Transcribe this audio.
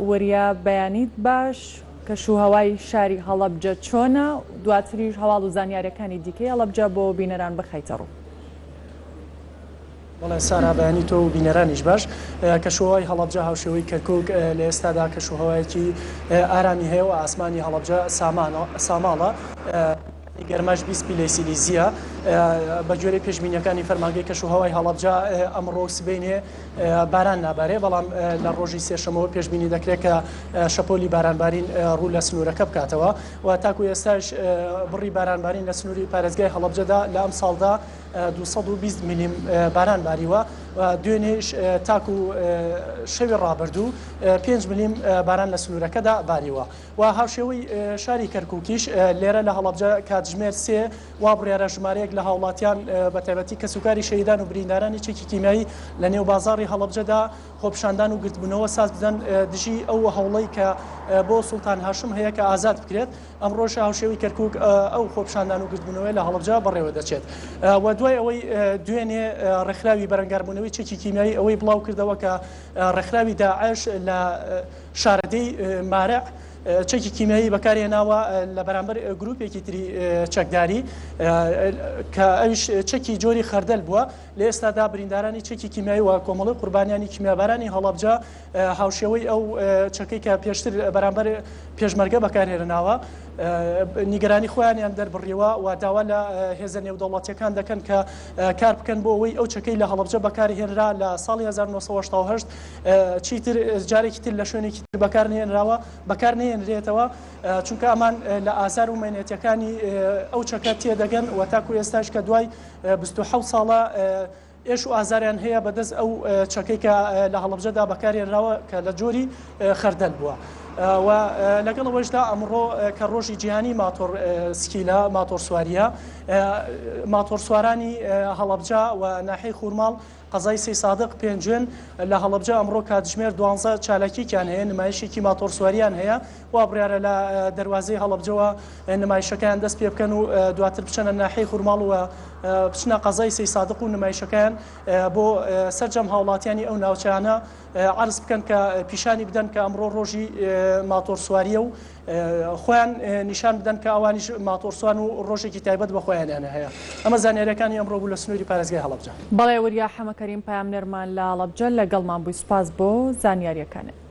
وەریا بەیانیت باش کەشوهەوای شاری هەڵەبجە چۆنە دواتریش هەواڵ و زانیاریەکانی دیکەی هەڵەبجە بۆ بینەران بخەیتە ڕوو. بەڵێ سارا بەیانی تۆ و بینەرانیش باش کەشوهەوای هەڵەبجە هاوشێوەی کەرکووک لە ئێستادا کەشوهەوایەکی ئارامی هەیە و ئاسمانی هەڵەبجە ساماڵە گەرماش 20 پیلەی سیلیزیە بە گوێرەی پێشبینیەکانی فەرمانگەی کەشوهەوای هەڵەبجە ئەمڕۆ سبەینێ باران نابارێ بەڵام لە ڕۆژی سێشەمەوە پێشبینی دەکرێت کە شەپۆلی بارانبارین ڕوو لە سنوورەکە بکاتەوە و تاکو ئێستاش بڕی بارانبارین لە سنووری پارێزگای هەڵەبجەدا لە ئەم ساڵدا 220 میلیم باران باریوە و دوێنێش تاکو شەوی ڕابردوو 5 میلیم باران لە سنوورەکەدا باریوە و هاوشێوەی شاری کەرکووکیش لێرە لە هەڵەبجە کاتژمێر سێ وا بڕیارە ژمارەیەک لە هاوڵاتیان بە تایبەتی کەسوکاری شەیدان و بریندارانی چێکی کیمیایی لە نێو بازاڕی هەڵەبجەدا خۆپشاندان و گرتبوونەوە ساز بدەن دژی ئەو هەوڵەی کە بۆ سوڵتان هاشم هەیە کە ئازاد بکرێت ئەمڕۆژ هاوشێوەی کەرکووک ئەو خۆپشاندان و گرتبوونەوەی لە هەڵەبجە بەڕێوە دەچێت و دوای ئەوەی دوێنێ ڕێکخراوی بەرەنگاربوونەوەی چێکی کیمیایی ئەوەی بڵاو کردەوە کە ڕێکخراوی داعش لە شارەدەی مارع چەکی کیمیایی بەکارهێناوە لە بەرامبەر گروپێکی تری چەکداری کە ئەویش چەکی جۆری خەردەل بووە لە ئێستادا بریندارانی چەکی کیمیایی و کۆمەڵی قوربانیانی کیمیابارانی هەڵەبجە هاوشێوەی ئەو چەکەی کە پێشتر بەرامبەر پێشمەرگە بەکارهێناوە نیگەرانی خۆیانیان دەربڕیەوە و داوا لە هێزە نێودەوڵەتیەکان دەکەن کە کار بکەن بۆ ئەوەی ئەو چەکەی لە هەڵەبجە بەکارهێنرا لە ساڵی 1970 چیتر جارێکی تر لە شوێنێکی تر بەکارهێنراوە بەکارنێنرێتەوە چونکە ئەمان لە ئازار و مێنێتیەکانی ئەو چەکە تێدەگەن و تاکو ئێستاش کە دوای 27 ساڵە ئێش و ئازاریان هەیە بەدەست ئەو چەکەی کە لە هەڵەبجەدا بەکارهێنراوە کە لە جۆری خەردەل بووە. و لەگەڵ ئەوەشدا ئەمڕۆ کە ڕۆژی جیهانی ماتۆر سکیلە ماتۆر سواریە ماتۆر سوارانی هەڵەبجە و ناحەی خوورماڵ قەزای سەی سادق پێنجێن لە هەڵەبجە ئەمڕۆ کاتژمێر 12 چالاکییان هەیە نمایشێکی ماتۆر سواریان هەیە وا بڕیارە لە دەواازەی هەڵەبجەوە نمایشەکان دەست پێ بکەن و دواتر بچەنە ناحەی خوورماڵ و بچنە قەزای سەی سادق و نمایشەکان بۆ سەرجەم هاوڵاتیانی ئەو ناوچانە عرض بکەن کە پیشانی بدەن کە ئەمڕۆ ڕۆژی ماتۆر سواریە و خۆیان نیشان بدەن کە ئەوانیش ماتۆر سوان و ڕۆژێکی تایبەت بە خۆیانیانە هەیە ئەمە زانیاریەکانی ئەمڕۆ بوو لە سنووری پارێزگای هەڵەبجە. بەڵێ وەریا حەمەکەریم پامنەرمان لە هەڵەبجە لەگەڵمان بووی سوپاس بۆ زانیاریەکانت.